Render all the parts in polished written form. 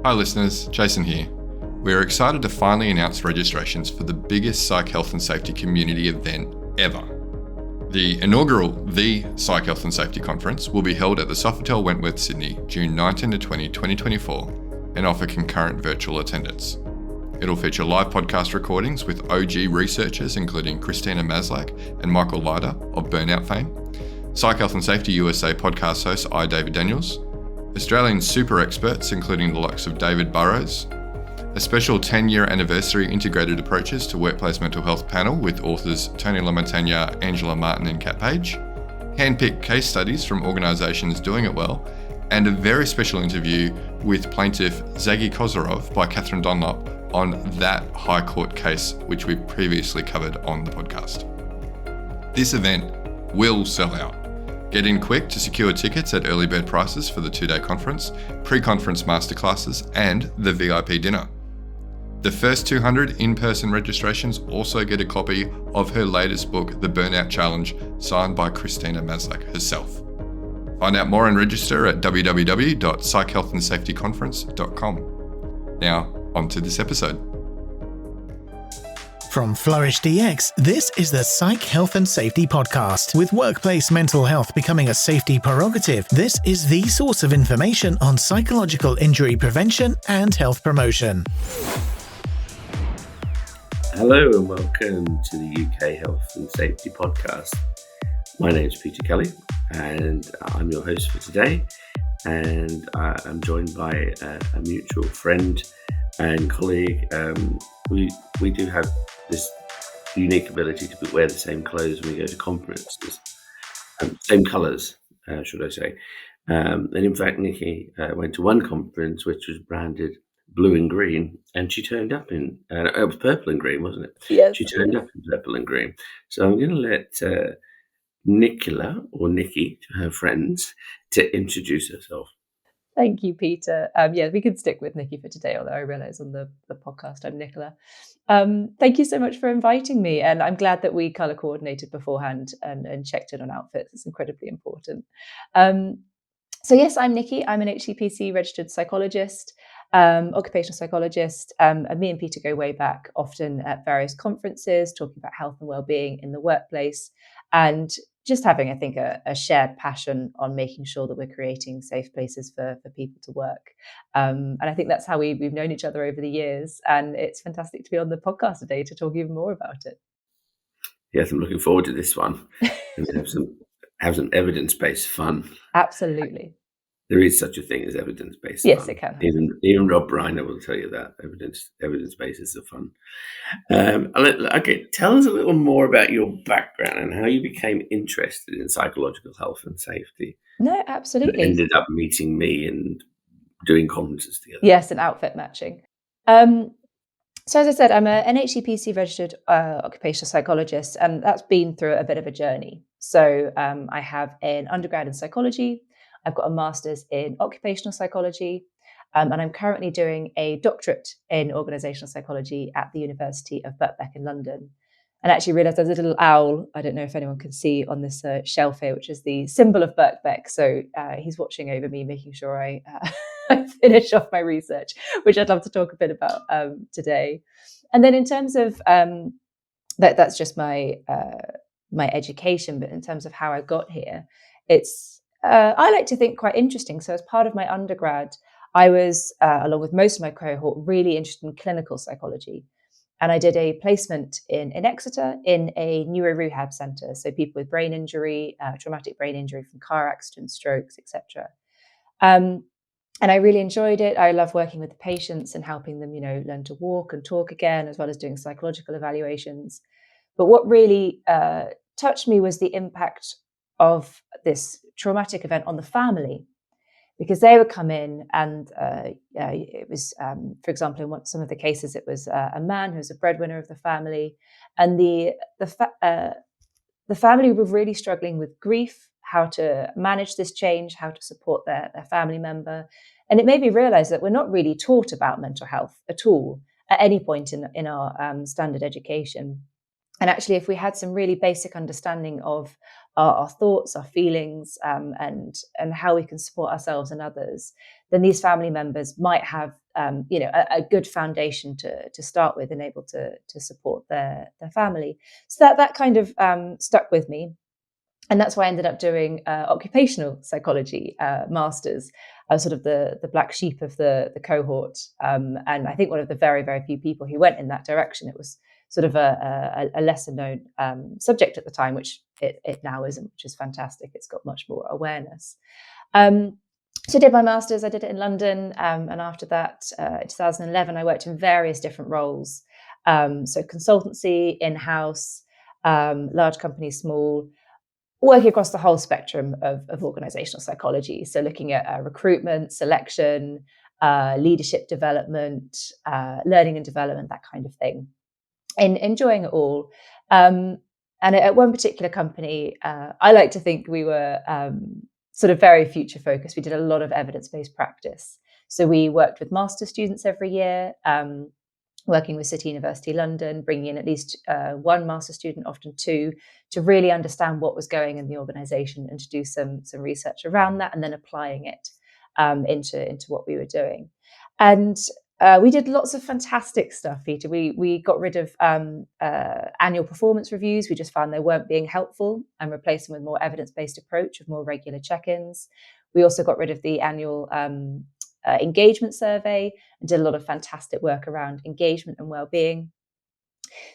Hi listeners, Jason here. We are excited to finally announce registrations for the biggest Psych Health and Safety community event ever. The inaugural The Psych Health and Safety Conference will be held at the Sofitel Wentworth, Sydney, June 19 to 20, 2024, and offer concurrent virtual attendance. It'll feature live podcast recordings with OG researchers including Christina Maslach and Michael Leiter of Burnout fame, Psych Health and Safety USA podcast host I. David Daniels, Australian super experts including the likes of David Burrows, a special 10-year anniversary integrated approaches to workplace mental health panel with authors Tony LaMontagne, Angela Martin and Kat Page, hand-picked case studies from organisations doing it well, and a very special interview with plaintiff Zaggy Kozarov by Catherine Dunlop on that High Court case which we previously covered on the podcast. This event will sell out. Get in quick to secure tickets at early bird prices for the 2-day conference, pre-conference masterclasses, and the VIP dinner. The first 200 in-person registrations also get a copy of her latest book, The Burnout Challenge, signed by Christina Maslach herself. Find out more and register at www.psychhealthandsafetyconference.com. Now, on to this episode. From Flourish DX, this is the Psych Health and Safety Podcast. With workplace mental health becoming a safety prerogative, this is the source of information on psychological injury prevention and health promotion. Hello and welcome to the UK Health and Safety Podcast. My name is Peter Kelly and I'm your host for today, and I'm joined by a mutual friend and colleague. We do have this unique ability to wear the same clothes when we go to conferences, same colours, should I say. And in fact, Nikki went to one conference which was branded blue and green, and she turned up in, it was purple and green, wasn't it? Yes. She turned up in purple and green. So I'm going to let Nicola, or Nikki to her friends, to introduce herself. Thank you, Peter. Yeah, we could stick with Nikki for today, although I realise on the podcast I'm Nicola. Thank you so much for inviting me, and I'm glad that we colour coordinated beforehand and checked in on outfits. It's incredibly important. So yes, I'm Nikki. I'm an HCPC registered psychologist, occupational psychologist, and me and Peter go way back, often at various conferences, talking about health and well-being in the workplace, and just having, I think, a shared passion on making sure that we're creating safe places for people to work. And I think that's how we've known each other over the years. And it's fantastic to be on the podcast today to talk even more about it. Yes, I'm looking forward to this one. And have some evidence-based fun. Absolutely. There is such a thing as evidence-based Yes, fun. it can. Even Rob Reiner will tell you that evidence-based is the fun. Okay, tell us a little more about your background and how you became interested in psychological health and safety. No, absolutely. You ended up meeting me and doing conferences together. Yes, and outfit matching. So as I said, I'm an HCPC registered occupational psychologist, and that's been through a bit of a journey. So I have an undergrad in psychology. I've got a master's in occupational psychology, and I'm currently doing a doctorate in organisational psychology at the University of Birkbeck in London. And actually realised there's a little owl, I don't know if anyone can see on this shelf here, which is the symbol of Birkbeck. So he's watching over me, making sure I finish off my research, which I'd love to talk a bit about today. And then in terms of, that's just my education, but in terms of how I got here, it's, I like to think, quite interesting. So as part of my undergrad, I was, along with most of my cohort, really interested in clinical psychology. And I did a placement in Exeter in a neuro rehab centre. So people with brain injury, traumatic brain injury from car accidents, strokes, etc. And I really enjoyed it. I love working with the patients and helping them, learn to walk and talk again, as well as doing psychological evaluations. But what really touched me was the impact of this traumatic event on the family, because they would come in and it was, for example, in some of the cases, it was a man who was a breadwinner of the family, and the family were really struggling with grief, how to manage this change, how to support their family member. And it made me realize that we're not really taught about mental health at all at any point in our standard education. And actually, if we had some really basic understanding of our thoughts, our feelings, and how we can support ourselves and others, then these family members might have a good foundation to start with and able to support their family. So that kind of stuck with me. And that's why I ended up doing occupational psychology masters. I was sort of the black sheep of the cohort, and I think one of the very, very few people who went in that direction. It was sort of a lesser known subject at the time, which it now isn't, which is fantastic. It's got much more awareness. So I did my master's. I did it in London, and after that, in 2011, I worked in various different roles. So consultancy, in-house, large companies, small, working across the whole spectrum of organizational psychology. So looking at recruitment, selection, leadership development, learning and development, that kind of thing. And enjoying it all. And at one particular company, I like to think we were sort of very future focused. We did a lot of evidence-based practice. So we worked with master students every year, working with City University London, bringing in at least one master student, often two, to really understand what was going in the organisation and to do some research around that and then applying it into what we were doing. And we did lots of fantastic stuff, Peter. We got rid of annual performance reviews. We just found they weren't being helpful and replaced them with more evidence-based approach of more regular check-ins. We also got rid of the annual engagement survey and did a lot of fantastic work around engagement and well-being.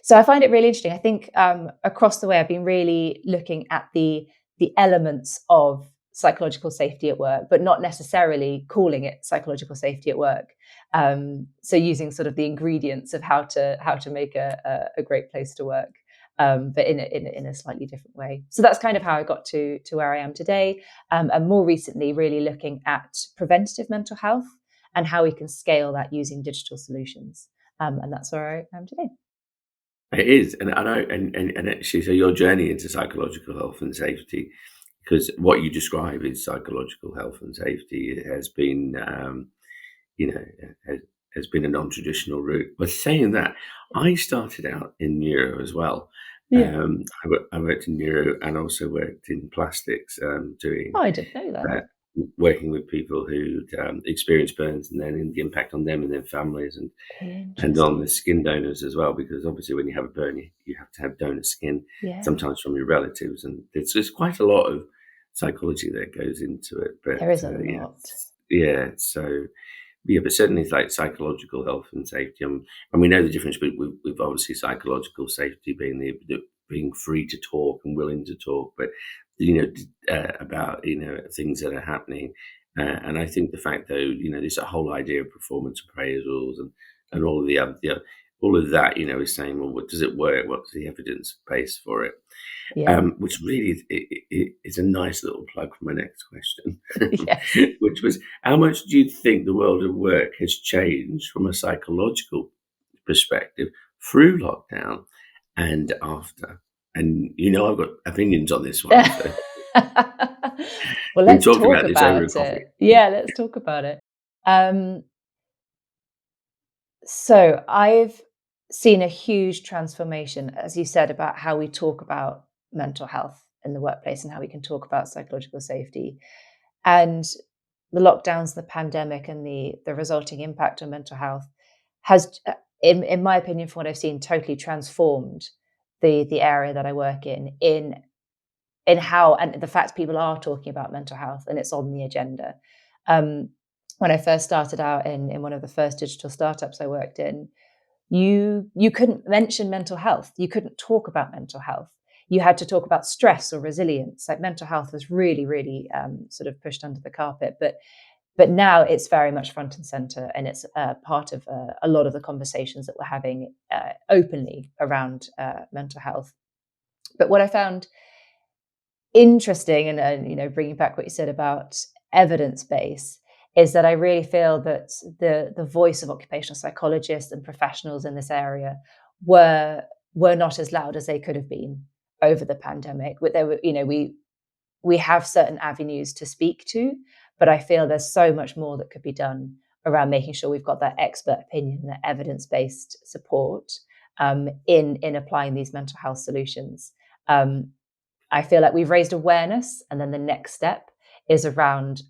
So I find it really interesting. I think across the way, I've been really looking at the elements of psychological safety at work, but not necessarily calling it psychological safety at work. So using sort of the ingredients of how to make a great place to work, but in a slightly different way. So that's kind of how I got to where I am today. And more recently, really looking at preventative mental health and how we can scale that using digital solutions. And that's where I am today. It is, and I know, and actually, so your journey into psychological health and safety, because what you describe is psychological health and safety, it has been, has been a non-traditional route. But saying that, I started out in neuro as well. Yeah. I worked in neuro and also worked in plastics, doing. Oh, I didn't know that. Working with people who'd experienced burns and then the impact on them and their families and on the skin donors as well, because obviously when you have a burn, you have to have donor skin, sometimes from your relatives. And there's quite a lot of psychology that goes into it. But there is a lot. Yeah. So, but certainly it's like psychological health and safety. And we know the difference with obviously psychological safety being the being free to talk and willing to talk, but about things that are happening, and I think the fact though there's a whole idea of performance appraisals and all of the other all of that is saying, well, what does it work? What's the evidence base for it? Which really is a nice little plug for my next question, which was, how much do you think the world of work has changed from a psychological perspective through lockdown and after? And I've got opinions on this one. So. Well, let's talk about it. Yeah, let's talk about it. So I've seen a huge transformation, as you said, about how we talk about mental health in the workplace and how we can talk about psychological safety. And the lockdowns, the pandemic, and the resulting impact on mental health has, in my opinion, from what I've seen, totally transformed the area that I work in how, and the fact people are talking about mental health and it's on the agenda. When I first started out in one of the first digital startups I worked in, you couldn't mention mental health. You couldn't talk about mental health. You had to talk about stress or resilience. Like mental health was really, really sort of pushed under the carpet. But now it's very much front and center, and it's part of a lot of the conversations that we're having openly around mental health. But what I found interesting, and bringing back what you said about evidence base, is that I really feel that the voice of occupational psychologists and professionals in this area were not as loud as they could have been over the pandemic. We have certain avenues to speak to, but I feel there's so much more that could be done around making sure we've got that expert opinion, that evidence-based support in applying these mental health solutions. I feel like we've raised awareness, and then the next step is around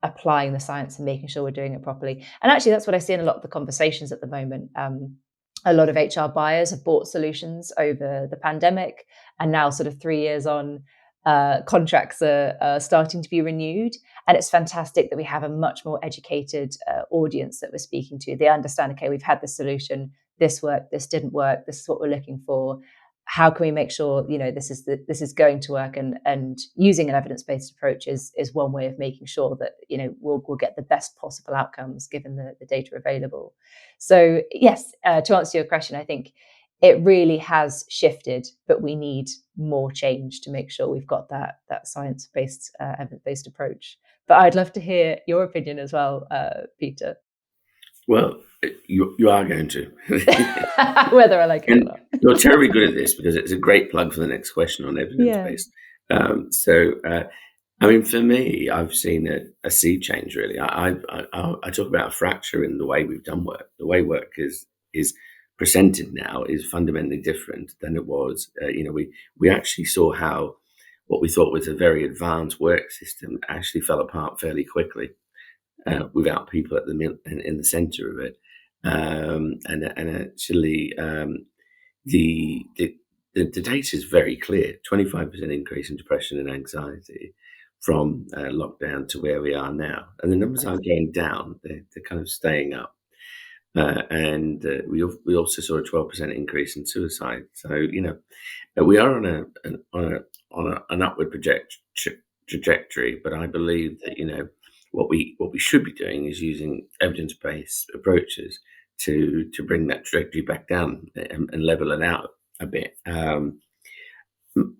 applying the science and making sure we're doing it properly. And actually, that's what I see in a lot of the conversations at the moment. A lot of HR buyers have bought solutions over the pandemic, and now, sort of 3 years on, contracts are starting to be renewed. And it's fantastic that we have a much more educated audience that we're speaking to. They understand, okay, we've had this solution, this worked, this didn't work, this is what we're looking for. How can we make sure, this is going to work, and using an evidence-based approach is one way of making sure that, we'll get the best possible outcomes given the data available. So yes, to answer your question, I think it really has shifted, but we need more change to make sure we've got that science-based, evidence-based approach. But I'd love to hear your opinion as well, Peter. Well, you are going to. Whether I like it or not. You're terribly good at this, because it's a great plug for the next question on evidence-based. For me, I've seen a sea change, really. I talk about a fracture in the way we've done work. The way work is presented now is fundamentally different than it was. We actually saw how what we thought was a very advanced work system actually fell apart fairly quickly, without people at in the center of it. The data is very clear. 25% increase in depression and anxiety from lockdown to where we are now, and the numbers aren't going down; they're kind of staying up. We also saw a 12% increase in suicide. So we are on an upward trajectory. But I believe that what we should be doing is using evidence-based approaches to bring that trajectory back down and level it out a bit.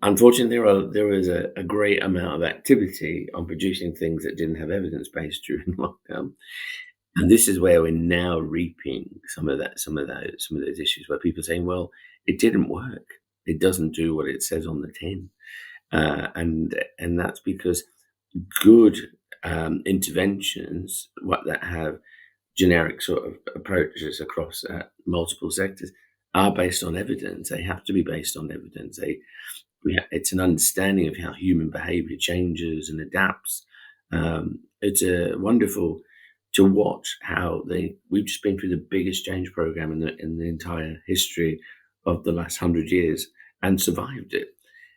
Unfortunately, there was a great amount of activity on producing things that didn't have evidence-based during lockdown. And this is where we're now reaping some of those issues, where people are saying, well, it didn't work. It doesn't do what it says on the tin. And that's because good interventions that have generic sort of approaches across multiple sectors are based on evidence. They have to be based on evidence. It's an understanding of how human behavior changes and adapts. It's wonderful to watch how we've just been through the biggest change program in the entire history of the last 100 years and survived it.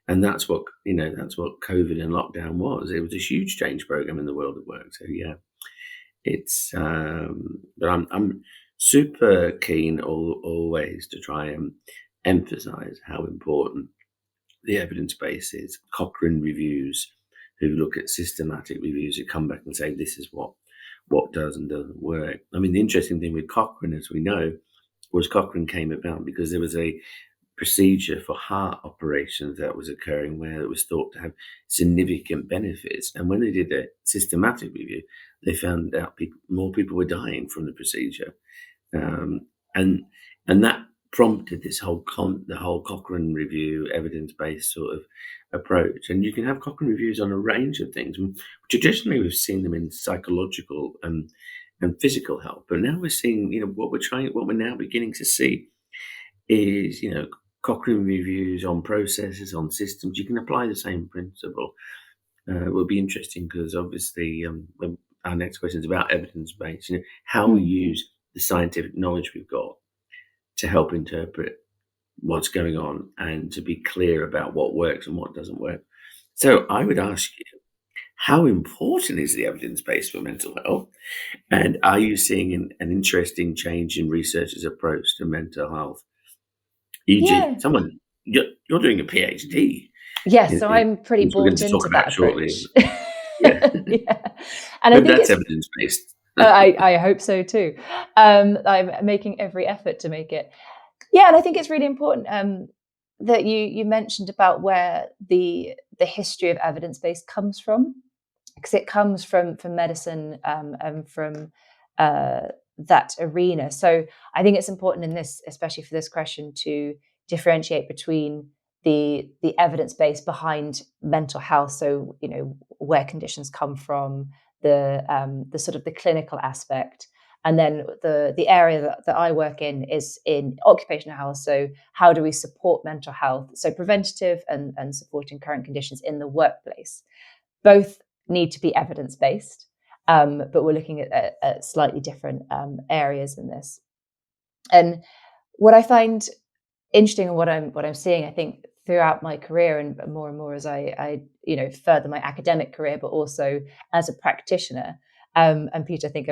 And that's what COVID and lockdown was. It was a huge change program in the world of work. So yeah, it's but I'm super keen always to try and emphasize how important the evidence base is. Cochrane reviews, who look at systematic reviews, who come back and say this is what does and doesn't work. I mean, the interesting thing with Cochrane, as we know, was Cochrane came about because there was a procedure for heart operations that was occurring where it was thought to have significant benefits. And when they did a systematic review, they found out more people were dying from the procedure. And that prompted this the whole Cochrane review, evidence-based sort of approach. And you can have Cochrane reviews on a range of things. Traditionally, we've seen them in psychological and physical health, but now we're seeing, what we're now beginning to see is, Cochrane reviews on processes, on systems. You can apply the same principle. It will be interesting because obviously our next question is about evidence-based, how we use the scientific knowledge we've got to help interpret what's going on and to be clear about what works and what doesn't work. So I would ask you, how important is the evidence base for mental health? And are you seeing an interesting change in researchers' approach to mental health? E.g., you're doing a PhD. Yes, so I'm pretty bought into that approach. Yeah. And I think that's evidence-based. I hope so too. I'm making every effort to make it. Yeah, and I think it's really important that you mentioned about where the history of evidence-based comes from, because it comes from medicine and from that arena. So I think it's important in this, especially for this question, to differentiate between the evidence base behind mental health. So where conditions come from, the sort of the clinical aspect, and then the area that I work in is in occupational health. So how do we support mental health? So preventative and supporting current conditions in the workplace. Both need to be evidence-based. but we're looking at slightly different areas in this. And what I find interesting and what I'm seeing, I think, throughout my career and more as I further my academic career, but also as a practitioner. And Peter, I think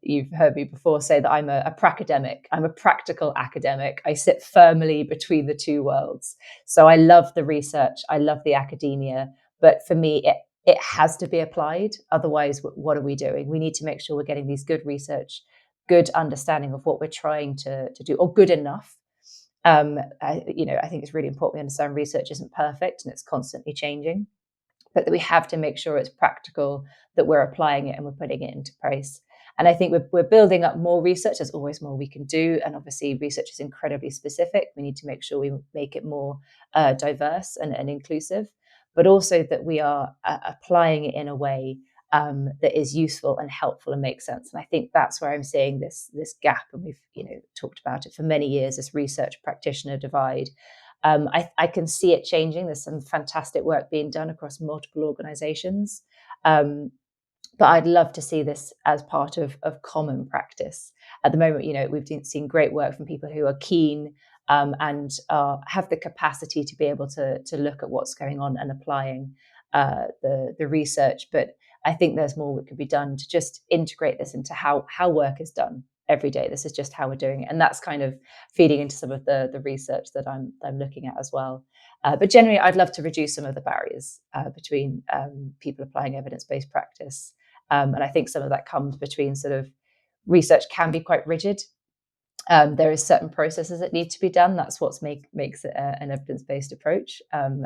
you've heard me before say that I'm a pracademic. I'm a practical academic. I sit firmly between the two worlds. So I love the research. I love the academia. But for me, it has to be applied. Otherwise, what are we doing? We need to make sure we're getting these good research, good understanding of what we're trying to do, or good enough. I think it's really important we understand research isn't perfect and it's constantly changing, but that we have to make sure it's practical, that we're applying it and we're putting it into place. And I think we're building up more research. There's always more we can do. And obviously research is incredibly specific. We need to make sure we make it more diverse and inclusive, but also that we are applying it in a way that is useful and helpful and makes sense. And I think that's where I'm seeing this gap. And we've talked about it for many years, this research practitioner divide. I can see it changing. There's some fantastic work being done across multiple organizations. But I'd love to see this as part of common practice. At the moment, we've seen great work from people who are keen and have the capacity to be able to look at what's going on and applying the research. But I think there's more that could be done to just integrate this into how work is done every day. This is just how we're doing it. And that's kind of feeding into some of the research that I'm looking at as well. But generally, I'd love to reduce some of the barriers between people applying evidence-based practice. And I think some of that comes between sort of research can be quite rigid. There is certain processes that need to be done. That's what makes it an evidence-based approach and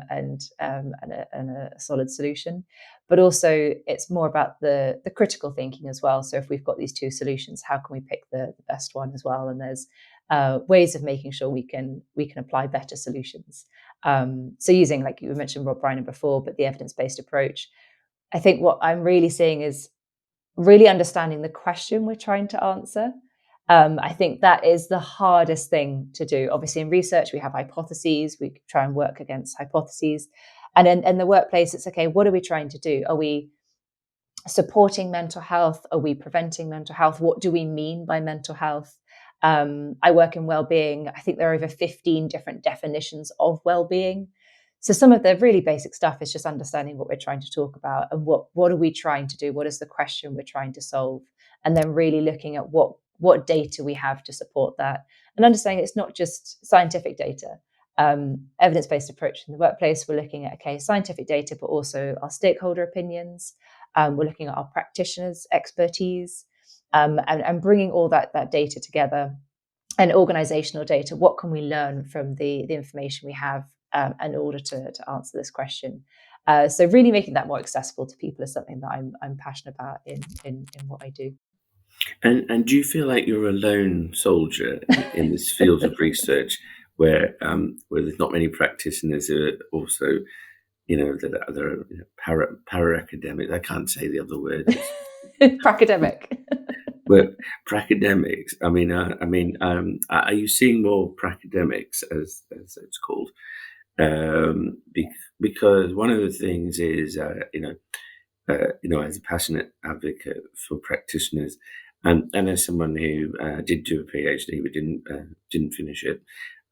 a solid solution. But also, it's more about the critical thinking as well. So if we've got these two solutions, how can we pick the best one as well? And there's ways of making sure we can apply better solutions. So using, like you mentioned, Rob Reiner before, but the evidence-based approach. I think what I'm really seeing is really understanding the question we're trying to answer. I think that is the hardest thing to do. Obviously, in research, we have hypotheses. We try and work against hypotheses. And in the workplace, it's okay, what are we trying to do? Are we supporting mental health? Are we preventing mental health? What do we mean by mental health? I work in well-being. I think there are over 15 different definitions of well-being. So some of the really basic stuff is just understanding what we're trying to talk about and what are we trying to do? What is the question we're trying to solve? And then really looking at what data we have to support that, and understanding it's not just scientific data. Evidence-based approach in the workplace, we're looking at scientific data, but also our stakeholder opinions. We're looking at our practitioners' expertise, and bringing all that data together, and organizational data. What can we learn from the information we have in order to answer this question? So really making that more accessible to people is something that I'm passionate about in what I do. And do you feel like you're a lone soldier in this field of research where there's not many practitioners who are also, that are para academics? I can't say the other word. Pracademic. But pracademics. Are you seeing more pracademics, as it's called? Because one of the things is, as a passionate advocate for practitioners, and as someone who did do a PhD but didn't finish it.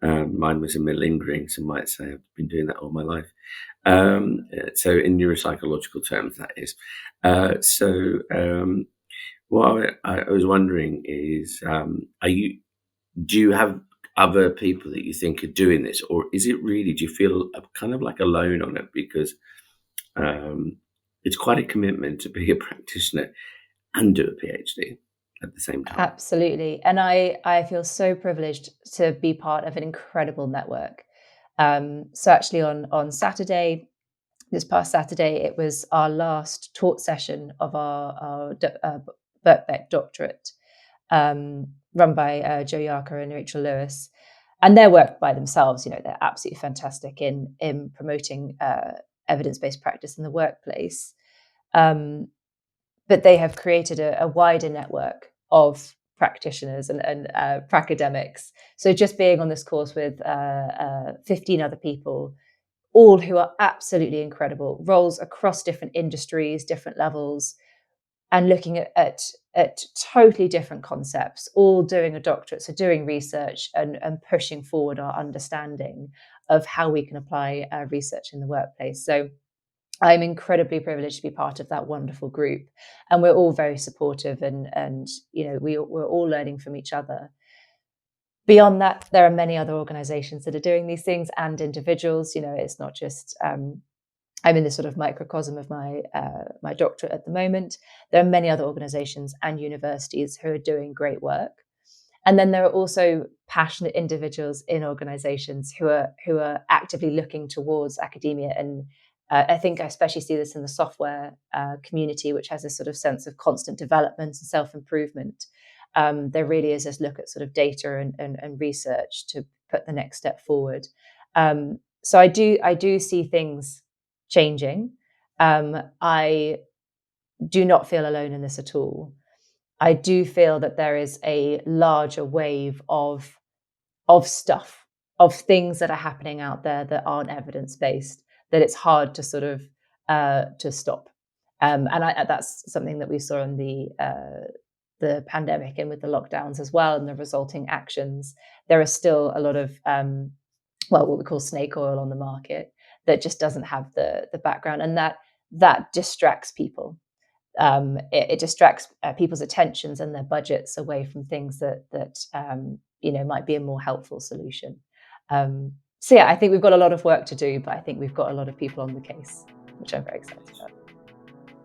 Mine was a malingering, some might say. I've been doing that all my life. So in neuropsychological terms, that is. What I was wondering is, do you have other people that you think are doing this, or is it really, do you feel kind of like alone on it? Because it's quite a commitment to be a practitioner and do a PhD at the same time. Absolutely. And I feel so privileged to be part of an incredible network. So actually on Saturday, this past Saturday, it was our last taught session of our Birkbeck doctorate, run by Joe Yarker and Rachel Lewis. And their work by themselves, they're absolutely fantastic in promoting evidence-based practice in the workplace. But they have created a wider network of practitioners and pracademics. So just being on this course with 15 other people, all who are absolutely incredible, roles across different industries, different levels, and looking at totally different concepts, all doing a doctorate, so doing research and pushing forward our understanding of how we can apply research in the workplace. So I'm incredibly privileged to be part of that wonderful group, and we're all very supportive, and we're all learning from each other. Beyond that, there are many other organizations that are doing these things, and individuals. It's not just I'm in this sort of microcosm of my doctorate at the moment. There are many other organizations and universities who are doing great work. And then there are also passionate individuals in organizations who are actively looking towards academia. And I think I especially see this in the software community, which has this sort of sense of constant development and self-improvement. There really is this look at sort of data and research to put the next step forward. So I do see things changing. I do not feel alone in this at all. I do feel that there is a larger wave of stuff, of things that are happening out there that aren't evidence-based, that it's hard to sort of to stop. And that's something that we saw in the pandemic and with the lockdowns as well, and the resulting actions. There is still a lot of what we call snake oil on the market that just doesn't have the background, and that distracts people. It distracts people's attentions and their budgets away from things that might be a more helpful solution. So yeah, I think we've got a lot of work to do, but I think we've got a lot of people on the case, which I'm very excited about.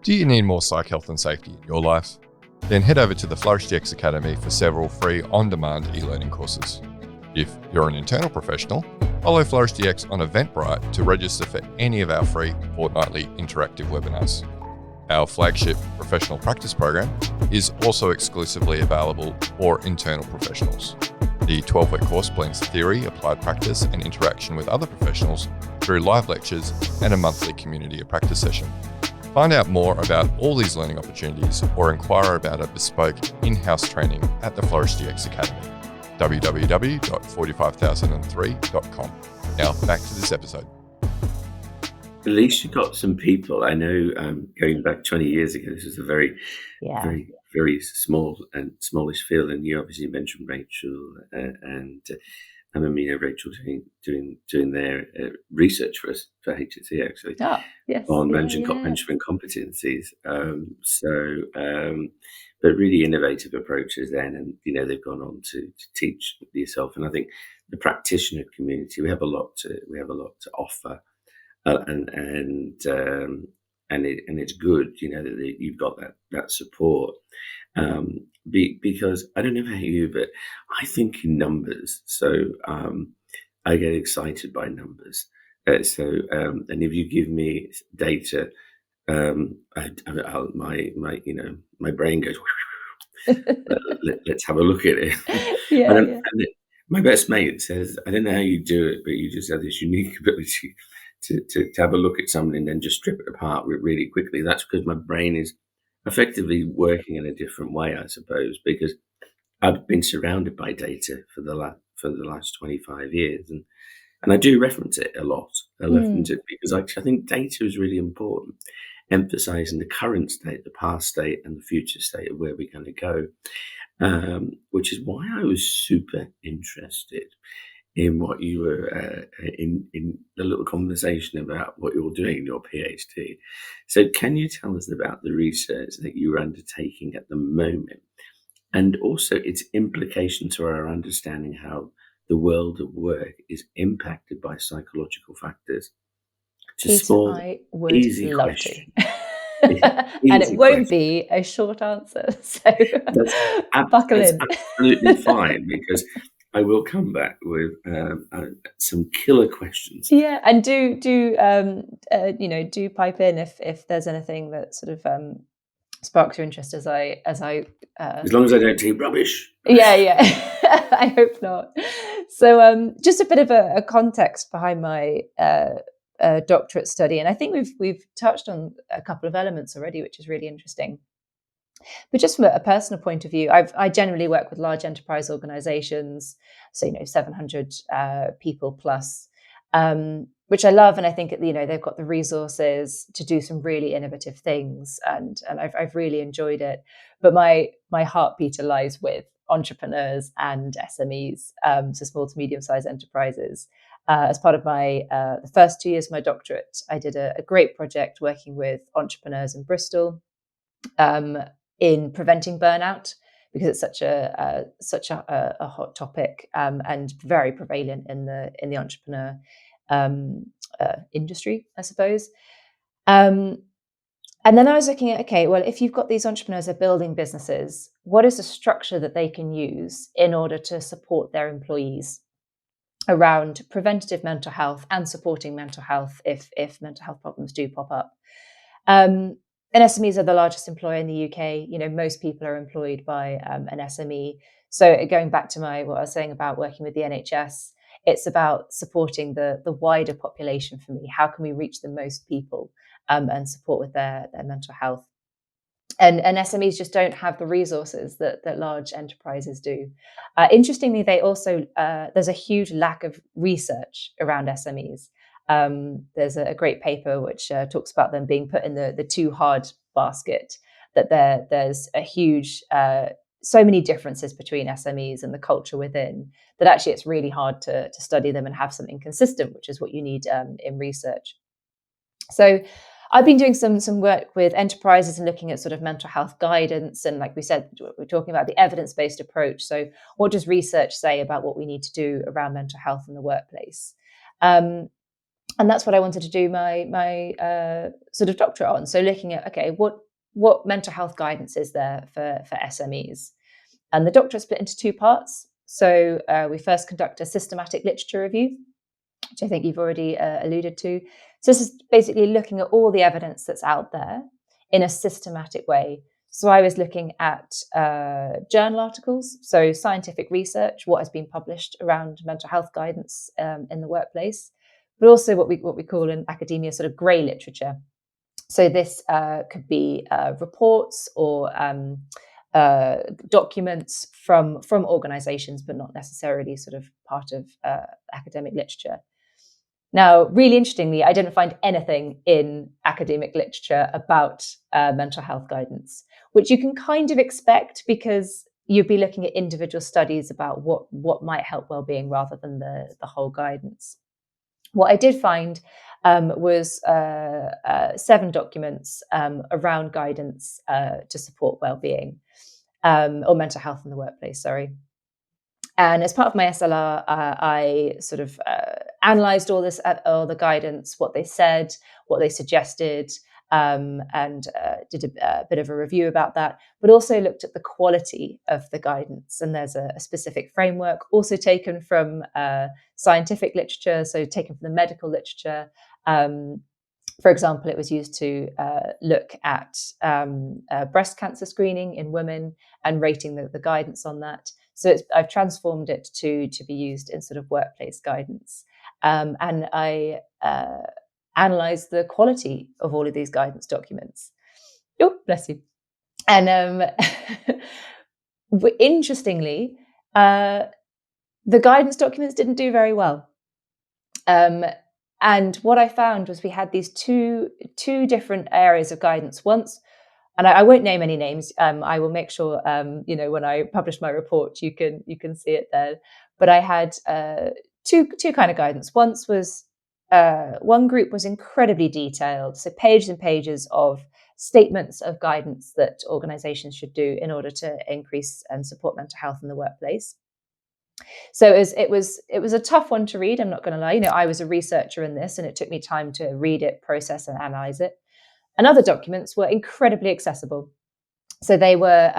Do you need more psych health and safety in your life? Then head over to the FlourishDX Academy for several free on-demand e-learning courses. If you're an internal professional, follow FlourishDX on Eventbrite to register for any of our free fortnightly interactive webinars. Our flagship professional practice program is also exclusively available for internal professionals. The 12-week course blends theory, applied practice, and interaction with other professionals through live lectures and a monthly community of practice session. Find out more about all these learning opportunities or inquire about a bespoke in-house training at the FlourishDX Academy. www.45003.com. Now back to this episode. At least you got some people. I know going back 20 years ago, this was a very, very small and smallish field. And you obviously mentioned Rachel and I remember Rachel doing their research for us for HSE actually on management competencies. But really innovative approaches then, and they've gone on to teach yourself. And I think the practitioner community, we have a lot to offer. And it's good, that you've got that support, because I don't know about you, but I think in numbers. So I get excited by numbers. And if you give me data, my brain goes. Let's have a look at it. And my best mate says, I don't know how you do it, but you just have this unique ability to have a look at something and then just strip it apart really quickly. That's because my brain is effectively working in a different way, I suppose, because I've been surrounded by data for the last 25 years, and I do reference it a lot. I reference it because I think data is really important, emphasizing the current state, the past state, and the future state of where we're going to go, which is why I was super interested in what you were in the little conversation about what you're doing in your PhD. So can you tell us about the research that you are undertaking at the moment, and also its implication to our understanding how the world of work is impacted by psychological factors? I would love to. And it won't be a short answer, so buckle in. That's absolutely fine, because I will come back with some killer questions. Yeah, and do pipe in if there's anything that sort of sparks your interest as I as long as I don't take rubbish. Yeah. I hope not. So just a bit of a context behind my doctorate study, and I think we've touched on a couple of elements already, which is really interesting. But just from a personal point of view, I generally work with large enterprise organizations, so 700 people plus. which I love, and I think they've got the resources to do some really innovative things, and I've really enjoyed it. But my heart, Peter, lies with entrepreneurs and SMEs, so small to medium sized enterprises. As part of my the first 2 years of my doctorate, I did a great project working with entrepreneurs in Bristol in preventing burnout, because it's such a hot topic, and very prevalent in the entrepreneur industry, I suppose. And then I was looking at, okay, well, if you've got these entrepreneurs that are building businesses, what is the structure that they can use in order to support their employees around preventative mental health and supporting mental health if mental health problems do pop up? And SMEs are the largest employer in the UK. Most people are employed by an SME. So going back to what I was saying about working with the NHS, it's about supporting the wider population for me. How can we reach the most people and support with their mental health? And SMEs just don't have the resources that large enterprises do. Interestingly, they also there's a huge lack of research around SMEs. There's a great paper which talks about them being put in the too hard basket, that there's a huge so many differences between SMEs and the culture within, that actually it's really hard to study them and have something consistent, which is what you need in research. So I've been doing some work with enterprises and looking at sort of mental health guidance. And like we said, we're talking about the evidence-based approach. So what does research say about what we need to do around mental health in the workplace? And that's what I wanted to do my sort of doctorate on. So looking at, okay, what mental health guidance is there for SMEs? And the doctorate split into two parts. So we first conduct a systematic literature review, which I think you've already alluded to. So this is basically looking at all the evidence that's out there in a systematic way. So I was looking at journal articles, so scientific research, what has been published around mental health guidance in the workplace, but also what we call in academia sort of grey literature. So this could be reports or documents from organisations, but not necessarily sort of part of academic literature. Now, really interestingly, I didn't find anything in academic literature about mental health guidance, which you can kind of expect, because you'd be looking at individual studies about what might help well-being rather than the whole guidance. What I did find was 7 documents around guidance to support well-being or mental health in the workplace, sorry. And as part of my SLR, I sort of analysed all the guidance, what they said, what they suggested, and did a bit of a review about that, but also looked at the quality of the guidance. And there's a specific framework also taken from scientific literature, so taken from the medical literature. For example, it was used to look at breast cancer screening in women and rating the guidance on that. So I've transformed it to be used in sort of workplace guidance. And I analysed the quality of all of these guidance documents. Oh, bless you. And interestingly, the guidance documents didn't do very well. And what I found was we had these two different areas of guidance. Once, and I won't name any names. I will make sure, when I publish my report, you can see it there. But I had two kind of guidance. Once was one group was incredibly detailed, so pages and pages of statements of guidance that organisations should do in order to increase and support mental health in the workplace. So it was a tough one to read. I'm not going to lie. I was a researcher in this, and it took me time to read it, process, and analyse it. And other documents were incredibly accessible. So they were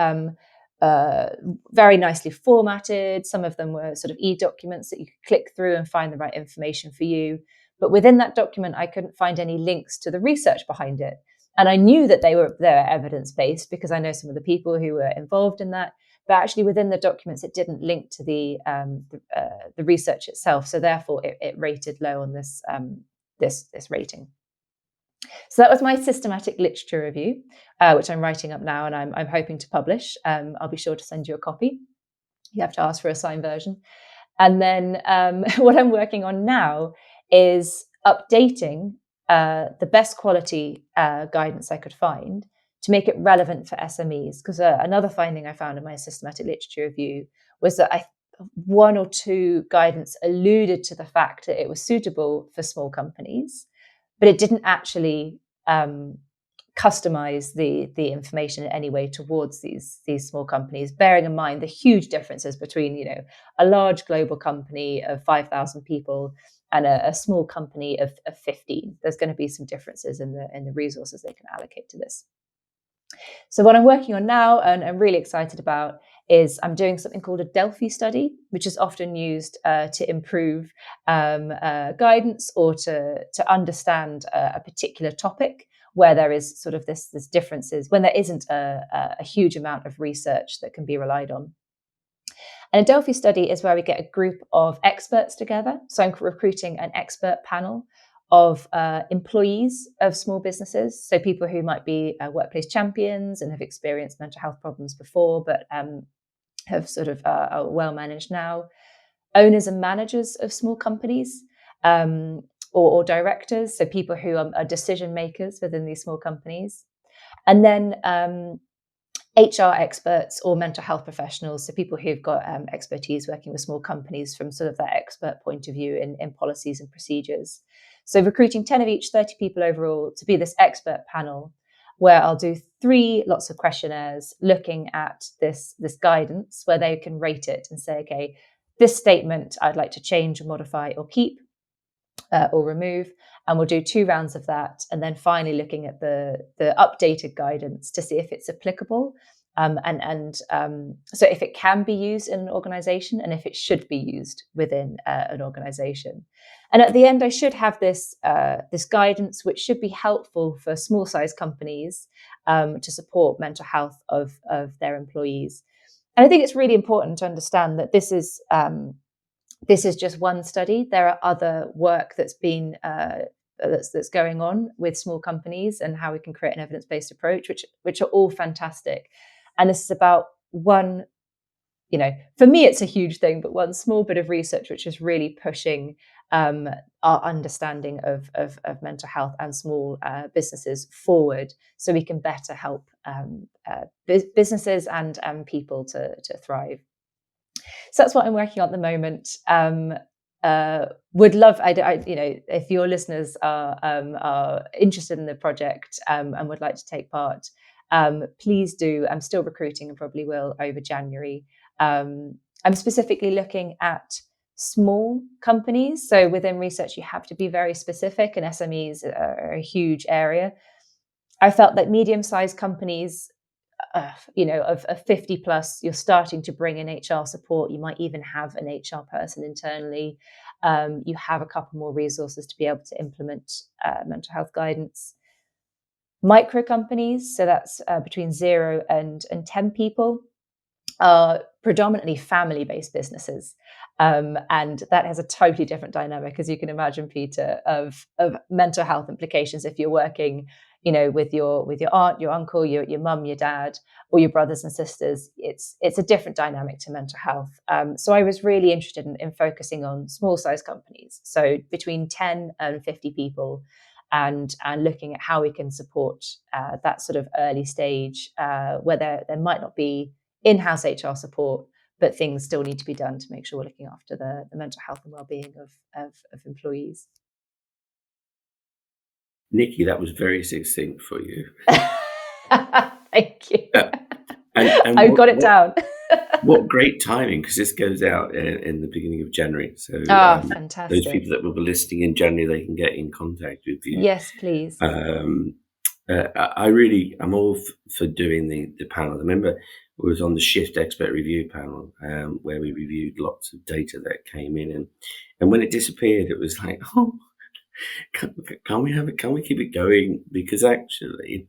very nicely formatted. Some of them were sort of e-documents that you could click through and find the right information for you. But within that document, I couldn't find any links to the research behind it. And I knew that they were evidence-based because I know some of the people who were involved in that. But actually within the documents, it didn't link to the research itself. So therefore, it rated low on this rating. So that was my systematic literature review, which I'm writing up now, and I'm hoping to publish. I'll be sure to send you a copy. You have to ask for a signed version. And then what I'm working on now is updating the best quality guidance I could find to make it relevant for SMEs. Because another finding I found in my systematic literature review was that one or two guidance alluded to the fact that it was suitable for small companies, but it didn't actually customize the information in any way towards these small companies, bearing in mind the huge differences between a large global company of 5,000 people and a small company of 15. There's going to be some differences in the resources they can allocate to this. So what I'm working on now and I'm really excited about is I'm doing something called a Delphi study, which is often used to improve guidance or to understand a particular topic where there is sort of this differences, when there isn't a huge amount of research that can be relied on. And a Delphi study is where we get a group of experts together. So I'm recruiting an expert panel of employees of small businesses. So people who might be workplace champions and have experienced mental health problems before, but have sort of are well managed now. Owners and managers of small companies or directors. So people who are decision makers within these small companies. And then HR experts or mental health professionals, so people who've got expertise working with small companies from sort of that expert point of view in policies and procedures. So recruiting 10 of each, 30 people overall to be this expert panel, where I'll do 3 lots of questionnaires looking at this guidance, where they can rate it and say, okay, this statement I'd like to change or modify or keep or remove. And we'll do 2 rounds of that. And then finally looking at the updated guidance to see if it's applicable so if it can be used in an organization and if it should be used within an organization. And at the end, I should have this guidance, which should be helpful for small size companies to support mental health of their employees. And I think it's really important to understand that this is just one study. There are other work that's been that's going on with small companies and how we can create an evidence-based approach, which are all fantastic. And this is about one, for me, it's a huge thing, but one small bit of research which is really pushing our understanding of mental health and small businesses forward, so we can better help businesses and people to thrive. So that's what I'm working on at the moment. Would love, if your listeners are interested in the project and would like to take part, please do. I'm still recruiting and probably will over January. I'm specifically looking at small companies. So within research, you have to be very specific, and SMEs are a huge area. I felt that medium-sized companies, of 50 plus, you're starting to bring in HR support. You might even have an HR person internally. You have a couple more resources to be able to implement mental health guidance. Micro companies, so that's between 0 and 10 people, are predominantly family-based businesses. And that has a totally different dynamic, as you can imagine, Peter, of mental health implications if you're working with your aunt, your uncle, your mum, your dad, or your brothers and sisters. It's a different dynamic to mental health. So I was really interested in focusing on small size companies, so between 10 and 50 people, and looking at how we can support that sort of early stage where there might not be in-house HR support, but things still need to be done to make sure we're looking after the mental health and well-being of employees. Nikki, that was very succinct for you. Thank you. And I've got it down. What great timing, because this goes out in the beginning of January. So fantastic. Those people that will be listening in January, they can get in contact with you. Yes, please. I'm all for doing the panel. I remember I was on the Shift Expert Review panel where we reviewed lots of data that came in, and when it disappeared, it was like, oh, can we keep it going? Because actually,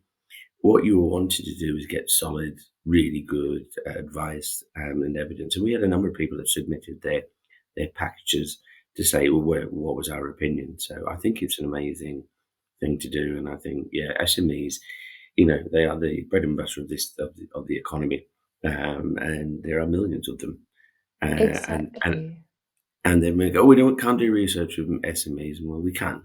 what you wanted to do is get solid, really good advice and evidence. And we had a number of people that submitted their packages to say, well, what was our opinion? So I think it's an amazing thing to do. And I think, SMEs, they are the bread and butter of the economy. And there are millions of them. Exactly. And then we go, we can't do research with SMEs. Well, we can.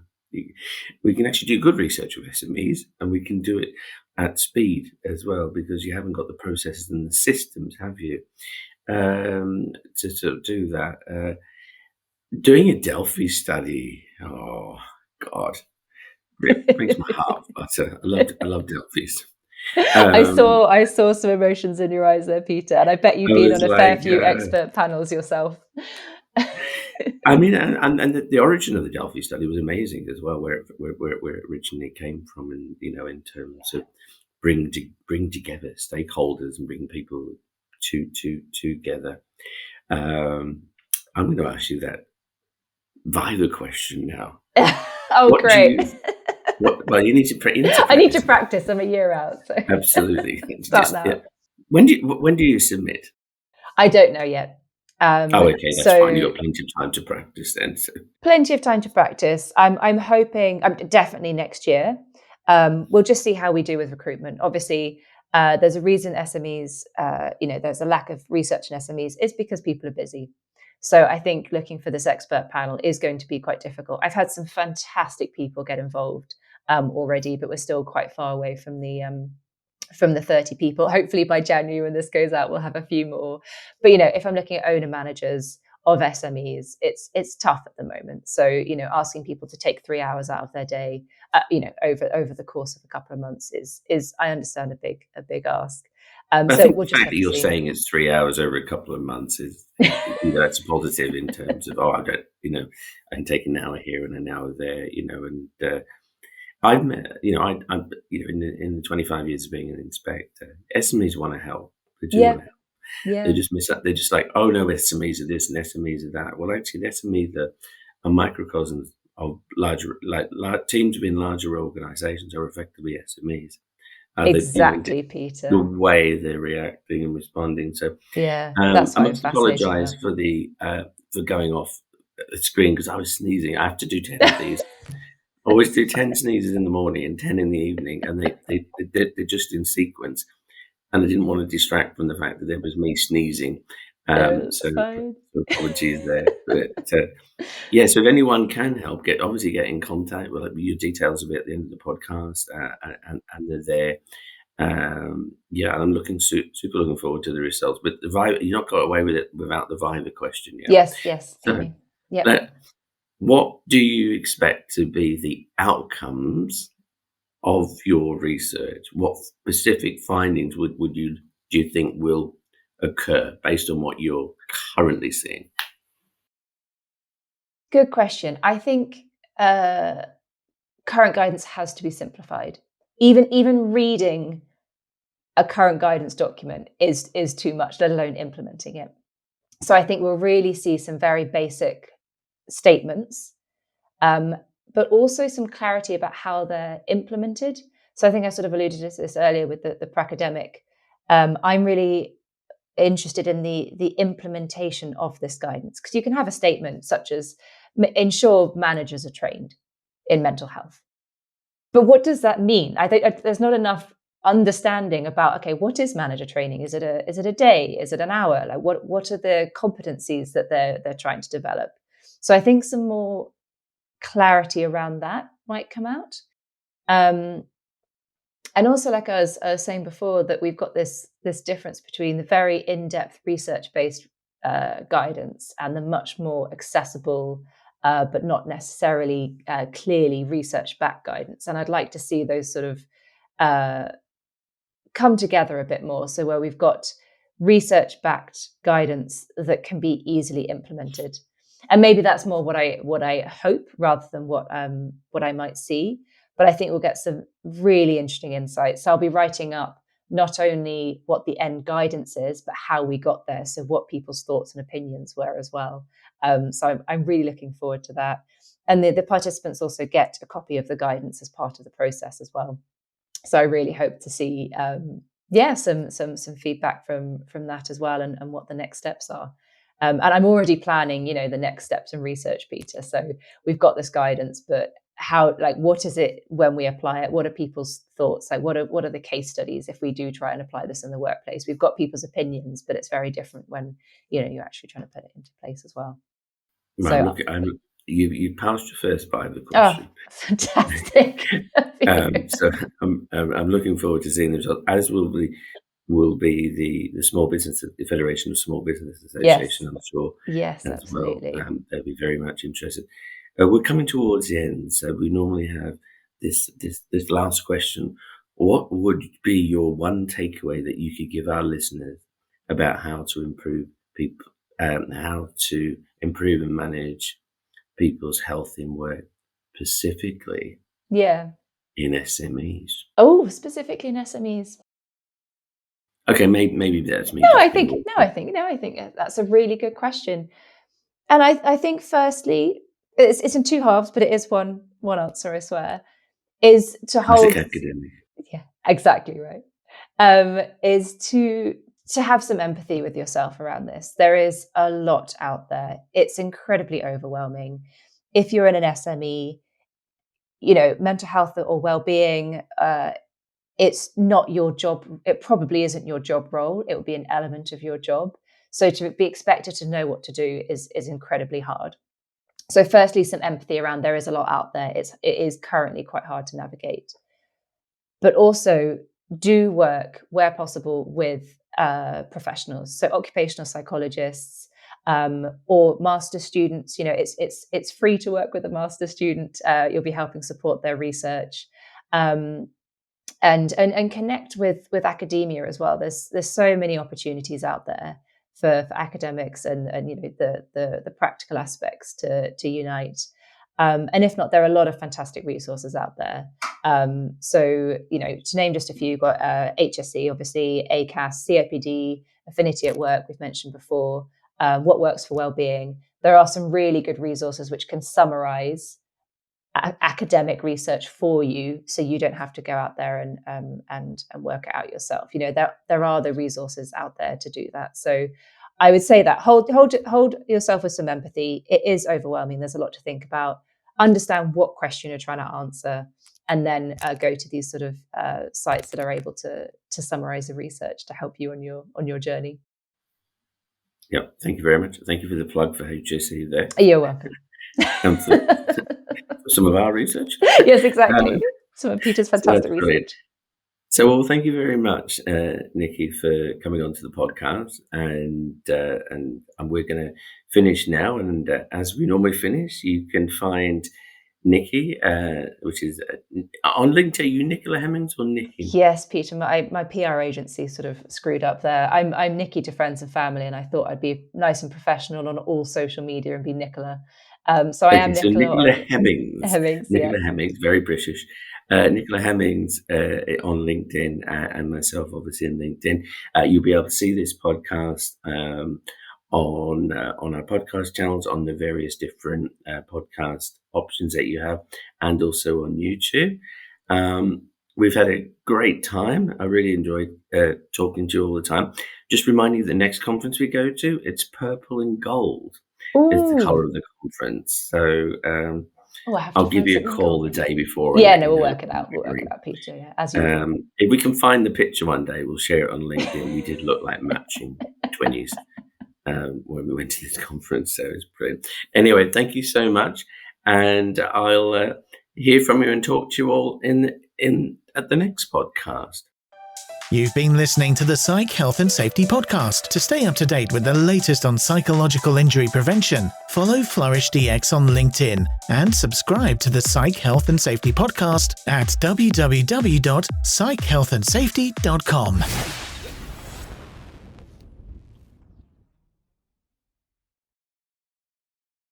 we can actually do good research with SMEs, and we can do it at speed as well, because you haven't got the processes and the systems, have you, to sort of do that. Doing a Delphi study, oh God, it breaks my heart. But I love Delphis. I saw some emotions in your eyes there, Peter, and I bet you've been on a fair few expert panels yourself. I mean, and the origin of the Delphi study was amazing as well, where it originally came from, and in terms of bring together stakeholders and bring people together. I'm going to ask you that Viva question now. Oh, what great! Well, you need to practice. I need to practice. I'm a year out, so absolutely. Start now. Yeah. When do you submit? I don't know yet. Okay, that's fine. You've got plenty of time to practice then. So. Plenty of time to practice. I'm hoping, definitely next year. We'll just see how we do with recruitment. Obviously, there's a reason SMEs, there's a lack of research in SMEs. It's because people are busy. So I think looking for this expert panel is going to be quite difficult. I've had some fantastic people get involved already, but we're still quite far away from the 30 people. Hopefully by January, when this goes out, we'll have a few more. But if I'm looking at owner managers of SMEs, it's tough at the moment. So asking people to take 3 hours out of their day, over the course of a couple of months is I understand a big ask. So we'll just the fact that you're saying it's 3 hours over a couple of months is that's positive in terms of I can take an hour here and an hour there, and I've met I'm in the 25 years of being an inspector, SMEs want to help. They do want to help. Yeah. They just miss that. They're just like, oh no, SMEs are this and SMEs are that. Well, actually, the SMEs are microcosms of larger, like teams within larger organisations are effectively SMEs. Exactly, Peter. The way they're reacting and responding. So that's I must apologise for for going off the screen because I was sneezing. I have to do 10 of these. I always do 10 sneezes in the morning and 10 in the evening, and they're just in sequence. And I didn't want to distract from the fact that there was me sneezing. So apologies there. But so if anyone can help, get in contact. We'll have your details a bit at the end of the podcast, and they're there. And I'm super looking forward to the results. But the Viva, you've not got away with it without the Viva question yet. Yes. Yeah. What do you expect to be the outcomes of your research? What specific findings do you think will occur based on what you're currently seeing? Good question. I think current guidance has to be simplified. Even reading a current guidance document is too much, let alone implementing it. So I think we'll really see some very basic statements, but also some clarity about how they're implemented. So I think I sort of alluded to this earlier with the pracademic. I'm really interested in the implementation of this guidance, because you can have a statement such as ensure managers are trained in mental health. But what does that mean? I think there's not enough understanding about, okay, what is manager training? Is it a day? Is it an hour? Like what are the competencies that they're trying to develop? So I think some more clarity around that might come out. And also, like I was saying before, that we've got this difference between the very in-depth research-based guidance and the much more accessible, but not necessarily clearly research-backed guidance. And I'd like to see those sort of come together a bit more. So where we've got research-backed guidance that can be easily implemented. And maybe that's more what I hope rather than what I might see. But I think we'll get some really interesting insights. So I'll be writing up not only what the end guidance is, but how we got there. So what people's thoughts and opinions were as well. So I'm really looking forward to that. And the participants also get a copy of the guidance as part of the process as well. So I really hope to see some feedback from that as well, and what the next steps are. And I'm already planning, the next steps in research, Peter. So we've got this guidance, but what is it when we apply it? What are people's thoughts? Like, what are the case studies if we do try and apply this in the workplace? We've got people's opinions, but it's very different when, you're actually trying to put it into place as well. Right, you passed your first Bible Oh, question. fantastic. So I'm looking forward to seeing the result, as will be the Small Business, the Federation of Small Business Yes. Association, I'm sure, Yes, as well. absolutely. They'll be very much interested. We're coming towards the end, so we normally have this last question. What would be your one takeaway that you could give our listeners about how to improve people, how to improve and manage people's health in work, specifically Yeah. in SMEs? Oh, specifically in SMEs. Okay, maybe that's me. I think that's a really good question. And I think firstly, it's in two halves, but it is one answer, I swear, is to hold. Classic academic. Yeah, exactly right. Is to have some empathy with yourself around this. There is a lot out there. It's incredibly overwhelming. If you're in an SME, mental health or well-being, it's not your job. It probably isn't your job role. It will be an element of your job. So to be expected to know what to do is incredibly hard. So firstly, some empathy around there is a lot out there. It is currently quite hard to navigate. But also do work where possible with professionals. So occupational psychologists or master students. It's free to work with a master student. You'll be helping support their research. And connect with academia as well. There's so many opportunities out there for academics and the practical aspects to unite. And if not, there are a lot of fantastic resources out there. So to name just a few, you've got HSE, obviously, ACAS, COPD, Affinity at Work, we've mentioned before, What Works for Wellbeing. There are some really good resources which can summarize academic research for you, so you don't have to go out there and work it out yourself. There are the resources out there to do that. So I would say that hold yourself with some empathy. It is overwhelming. There's a lot to think about. Understand what question you're trying to answer, and then go to these sort of sites that are able to summarize the research to help you on your journey. Yeah, thank you very much. Thank you for the plug for HSE there. You're welcome. Some of our research. Yes, exactly. Some of Peter's fantastic research. So, well, thank you very much, Nikki, for coming onto the podcast. And we're going to finish now. And as we normally finish, you can find Nikki, which is on LinkedIn. Are you Nicola Hemmings or Nikki? Yes, Peter. My PR agency sort of screwed up there. I'm Nikki to friends and family, and I thought I'd be nice and professional on all social media and be Nicola. So I am Nicola. So Nicola Hemmings. Nicola Hemmings, very British. Nicola Hemmings on LinkedIn and myself, obviously, in LinkedIn. You'll be able to see this podcast on our podcast channels, on the various different podcast options that you have, and also on YouTube. We've had a great time. I really enjoyed talking to you all the time. Just reminding you, the next conference we go to, it's purple and gold. Is the colour of the conference. So I'll give you a call the day before. Yeah, no, we'll work it out. We'll work it out, Peter. Yeah, as usual. If we can find the picture one day, we'll share it on LinkedIn. We did look like matching 20s when we went to this conference, so it was brilliant. Anyway, thank you so much, and I'll hear from you and talk to you all at the next podcast. You've been listening to the Psych Health and Safety Podcast. To stay up to date with the latest on psychological injury prevention, follow Flourish DX on LinkedIn and subscribe to the Psych Health and Safety Podcast at www.psychealthandsafety.com.